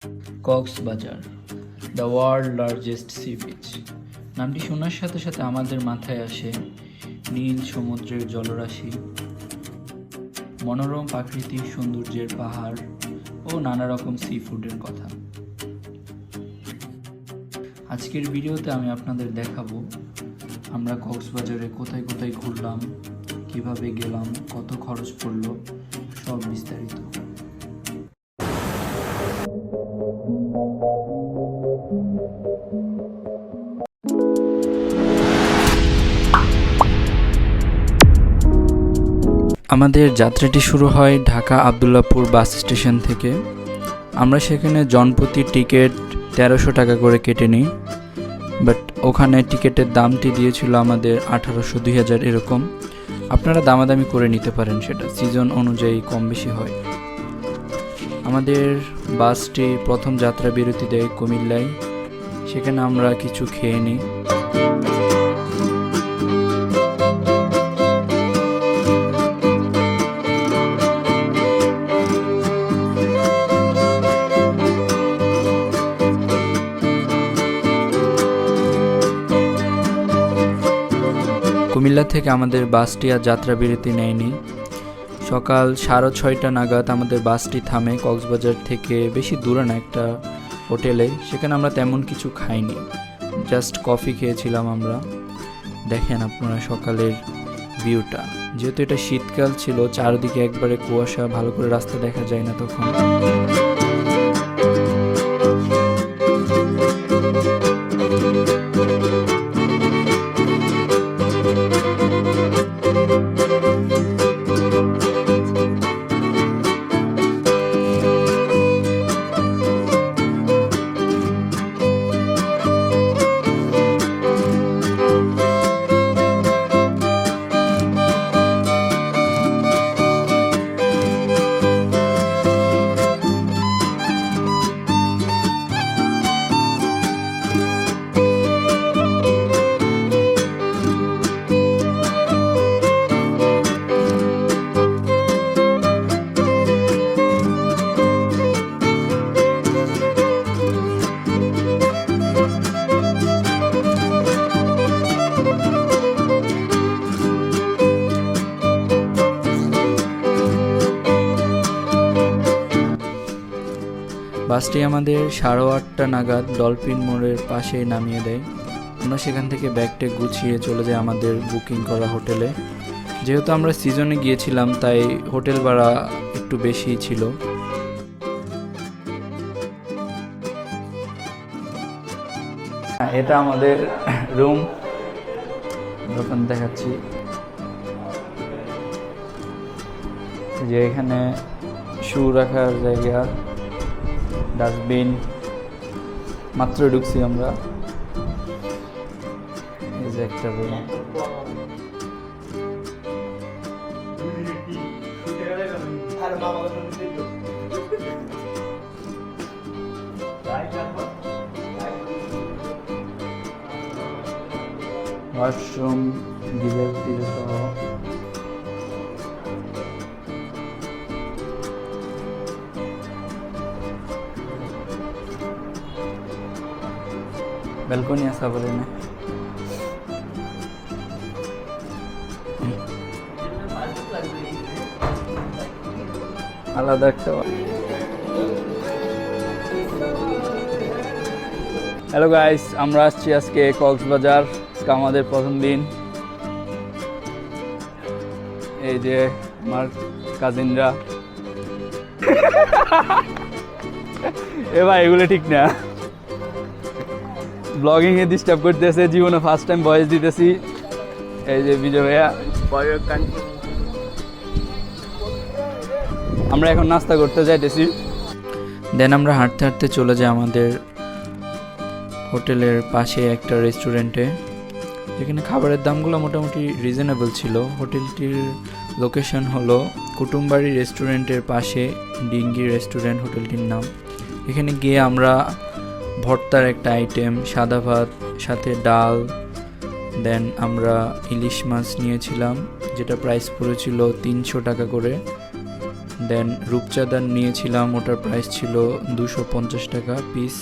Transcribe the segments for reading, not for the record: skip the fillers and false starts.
Cox's Bazar, the world largest sea beach. নামটি শোনার সাথে সাথে আমাদের মাথায় আসে নীল সমুদ্রের জলরাশি, মনোরম প্রাকৃতিক সৌন্দর্যের পাহাড় ও নানা রকম সি ফুডের কথা। আজকের ভিডিওতে আমি আপনাদের দেখাবো আমরা কক্সবাজারে কোথায় কোথায় ঘুরলাম, কিভাবে গেলাম, কত খরচ পড়লো, সব বিস্তারিত। আমাদের যাত্রাটি শুরু হয় ঢাকা আবদুল্লাপুর বাস স্টেশন থেকে। আমরা সেখানে জনপ্রতি টিকিট 1300 টাকা করে কেটে নিই, বাট ওখানে টিকিটের দামটি দিয়েছিল আমাদের 1800, 2000 এরকম। আপনারা দামাদামি করে নিতে পারেন, সেটা সিজন অনুযায়ী কম বেশি হয়। আমাদের বাসটি প্রথম যাত্রা বিরতি দেয় কুমিল্লায়, সেখানে আমরা কিছু খেয়ে নিই। কুমিল্লা থেকে আমাদের বাসটি আর যাত্রা বিরতি নেয়নি। সকাল 6:30 নাগাদ আমাদের বাসটি থামে কক্সবাজার থেকে বেশি দূরে না, একটা হোটেলে। সেখানে আমরা তেমন কিছু খাইনি, জাস্ট কফি খেয়েছিলাম আমরা। দেখেন আপনারা সকালের ভিউটা, যেহেতু এটা শীতকাল ছিল, চারদিকে একবারে কুয়াশা, ভালো করে রাস্তা দেখা যায় না তখন। বাসটি আমাদের 8:30 নাগাদ ডলফিন মোড়ের পাশে নামিয়ে দেয়। আমরা সেখান থেকে ব্যাগটা গুছিয়ে চলে যাই আমাদের বুকিং করা হোটেলে। যেহেতু আমরা সিজনে গিয়েছিলাম, তাই হোটেল ভাড়া একটু বেশিই ছিল। এটা আমাদের রুম, দোকান দেখাচ্ছি। যে এখানে শু রাখার জায়গা, ডাস্টবিন, মাত্র ঢুকছি আমরা। এই যে একটা রুম। ওয়াশরুম, গিজার সহ। ব্যালকনি আছে বলে না, আলাদা একটা। হ্যালো গাইস, আমরা আসছি আজকে কক্সবাজার। আজকে আমাদের প্রথম দিন। এই যে আমার কাজিনরা। এ ভাই, এগুলো ঠিক না, ব্লগিং এ ডিস্টার্ব করতেছে। জীবনে ফার্স্ট টাইম ভয়েস দিতেছি। এই যে বিজয় ভাইয়া। আমরা এখন নাস্তা করতে যাইতেছি। দেন আমরা হাঁটতে হাঁটতে চলে যাই আমাদের হোটেলের পাশে একটা রেস্টুরেন্টে, যেখানে খাবারের দামগুলো মোটামুটি রিজনেবল ছিল। হোটেলটির লোকেশন হলো কুটুমবাড়ি রেস্টুরেন্টের পাশে, ডিঙ্গি রেস্টুরেন্ট হোটেলটির নাম। এখানে গিয়ে আমরা ভর্তার একটা আইটেম, সাদা ভাত সাথে ডাল, দেন আমরা ইলিশ মাছ নিয়েছিলাম, যেটা প্রাইস পড়েছিল 300 টাকা করে। দেন রূপচাঁদা নিয়েছিলাম, ওটার প্রাইস ছিল 250 টাকা পিস।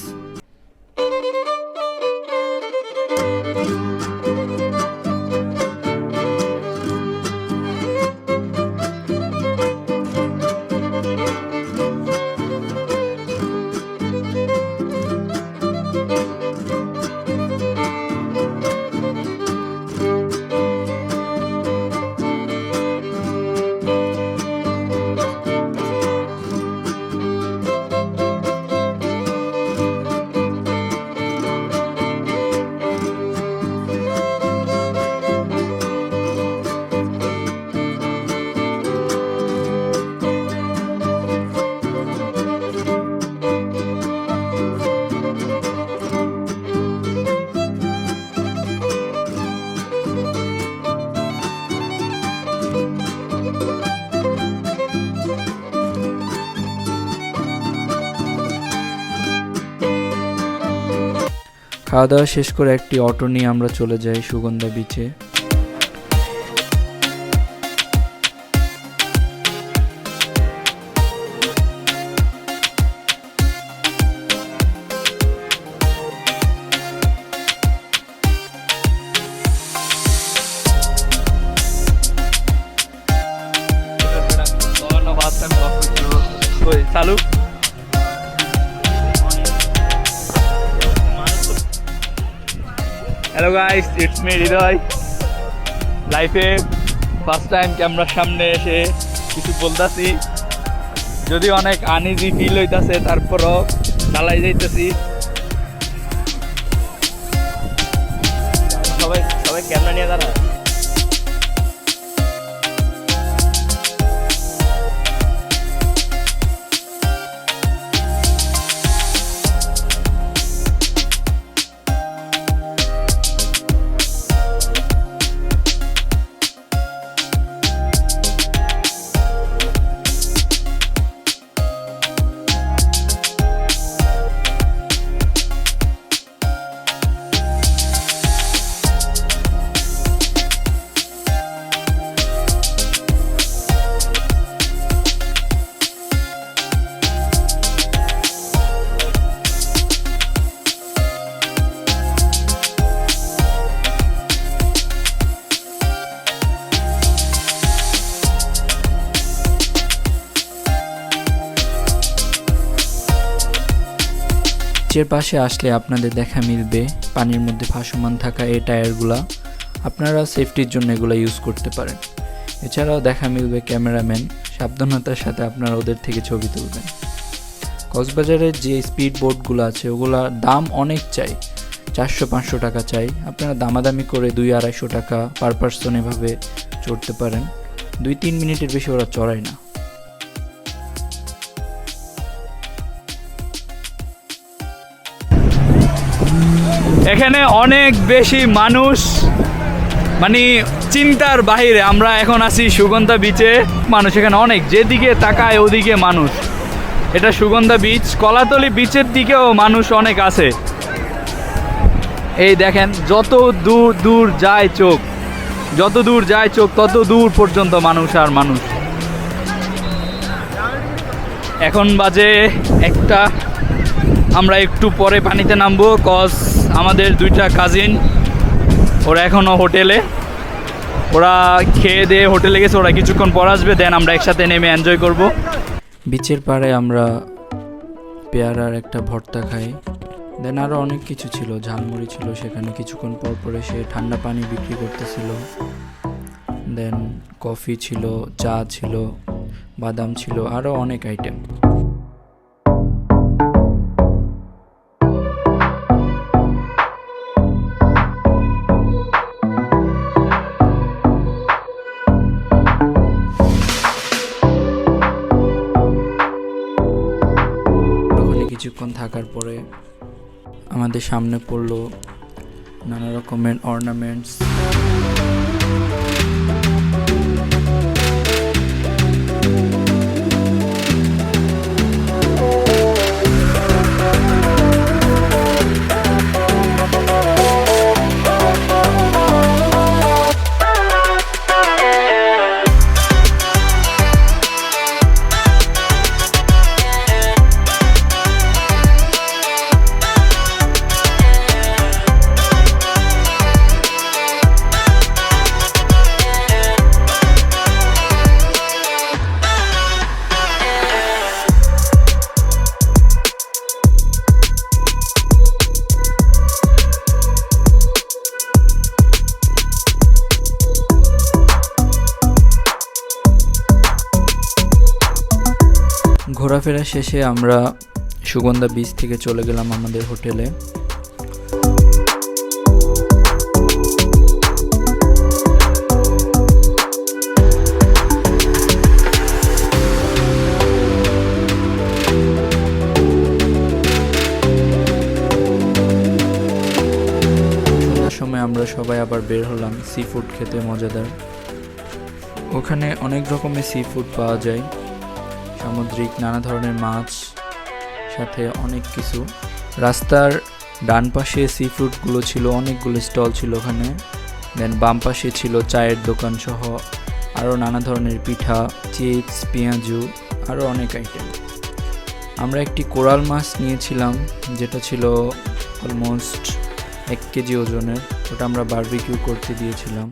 খাওয়া দাওয়া শেষ করে একটি অটো নিয়ে আমরা চলে যাই সুগন্ধা বিচে। চালু হ্যালো গাইস, ইটস মি হৃদয়। লাইফে ফার্স্ট টাইম ক্যামেরার সামনে এসে কিছু বলতাছি, যদি অনেক আনইজি ফিল হইতাছে, তারপরও চালাই যাইতেছি। সবাই সবাই ক্যামেরা নিয়ে দাঁড়া। বিচের পাশে আসলে আপনাদের দেখা মিলবে পানির মধ্যে ভাসমান থাকা এই টায়ারগুলা। আপনারা সেফটির জন্য এগুলো ইউজ করতে পারেন। এছাড়াও দেখা মিলবে ক্যামেরাম্যান, সাবধানতার সাথে আপনারা ওদের থেকে ছবি তুলবেন। কক্সবাজারের যে স্পিড বোটগুলো আছে ওগুলার দাম অনেক চাই, 400-500 টাকা চাই। আপনারা দামাদামি করে 200-250 টাকা পার পার্সন এভাবে চড়তে পারেন। 2-3 মিনিটের বেশি ওরা চড়ায় না। এখানে অনেক বেশি মানুষ, মানে চিন্তার বাহিরে। আমরা এখন আছি সুগন্ধা বিচে, মানুষ এখানে অনেক, যেদিকে তাকায় ওদিকে মানুষ। এটা সুগন্ধা বিচ। কলাতলি বিচের দিকেও মানুষ অনেক আছে। এই দেখেন, যত দূর দূর যায় চোখ, যত দূর যায় চোখ তত দূর পর্যন্ত মানুষ আর মানুষ। এখন বাজে 1টা। আমরা একটু পরে পানিতে নামবো, কজ আমাদের 2টা কাজিন ওরা এখনও হোটেলে, ওরা খেয়ে দিয়ে হোটেলে গেছে, ওরা কিছুক্ষণ পর আসবে, দেন আমরা একসাথে নেমে এনজয় করব। বিচের পাড়ে আমরা পেয়ারার একটা ভর্তা খাই, দেন আরও অনেক কিছু ছিল, ঝালমুড়ি ছিল সেখানে। কিছুক্ষণ পর পরে সে ঠান্ডা পানি বিক্রি করতেছিল, দেন কফি ছিল, চা ছিল, বাদাম ছিল, আরও অনেক আইটেম। কিছুক্ষণ থাকার পরে আমাদের সামনে পড়লো নানা রকমের অর্নামেন্টস। ঘোরাফেরা শেষে আমরা সুগন্ধা বিচ থেকে চলে গেলাম আমাদের হোটেলে। সময় আমরা সবাই আবার বের হলাম সি ফুড খেতে, মজাদার। ওখানে অনেক রকমের সি ফুড পাওয়া যায়, সামুদ্রিক নানা ধরনের মাছ, সাথে অনেক কিছু। রাস্তার ডান পাশে সি ফুডগুলো ছিল, অনেকগুলো স্টল ছিল ওখানে। দেন বাম পাশে ছিল চায়ের দোকান সহ আরও নানা ধরনের পিঠা, চিপস, পেঁয়াজু, আরও অনেক আইটেম। আমরা একটি কোরাল মাছ নিয়েছিলাম, যেটা ছিল অলমোস্ট 1 কেজি ওজনের। ওটা আমরা বারবিকিউ করতে দিয়েছিলাম।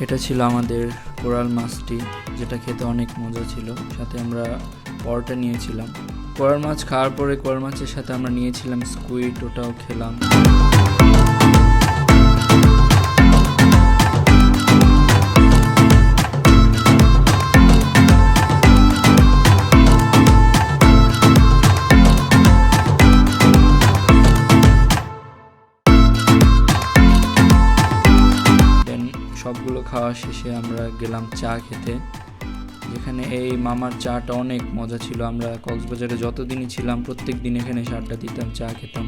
এটা ছিল আমাদের কোরাল মাছটি, যেটা খেতে অনেক মজা ছিল। সাথে আমরা পরোটা নিয়েছিলাম। কোরাল মাছ খাওয়ার পরে কোরাল মাছের সাথে আমরা নিয়েছিলাম স্কুইড, ওটাও খেলাম। সবগুলো খাওয়া শেষে আমরা গেলাম চা খেতে, যেখানে এই মামার চাটা অনেক মজা ছিল। আমরা কক্সবাজারে যতদিনই ছিলাম প্রত্যেক দিন এখানে এসে আড্ডা দিতাম, চা খেতাম।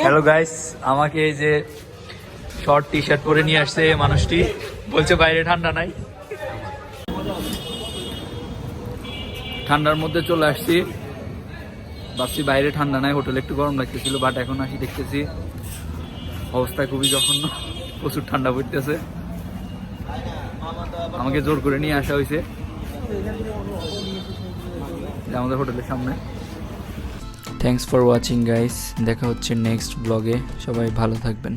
হ্যালো গাইস, আমাকে এই যে শর্ট টি শার্ট পরে নিয়ে আসছে এই মানুষটি, বলছে বাইরে ঠান্ডা নাই। ঠান্ডার মধ্যে চলে আসছি, ভাবছি বাইরে ঠান্ডা নাই, হোটেলে একটু গরম লাগতেছিল, বাট এখন আসি দেখতেছি অবস্থা খুবই জঘন্য, প্রচুর ঠান্ডা পড়তেছে। আমাকে জোর করে নিয়ে আসা হয়েছে আমাদের হোটেলের সামনে। থ্যাঙ্কস ফর ওয়াচিং গাইস, দেখা হচ্ছে নেক্সট ব্লগে, সবাই ভালো থাকবেন।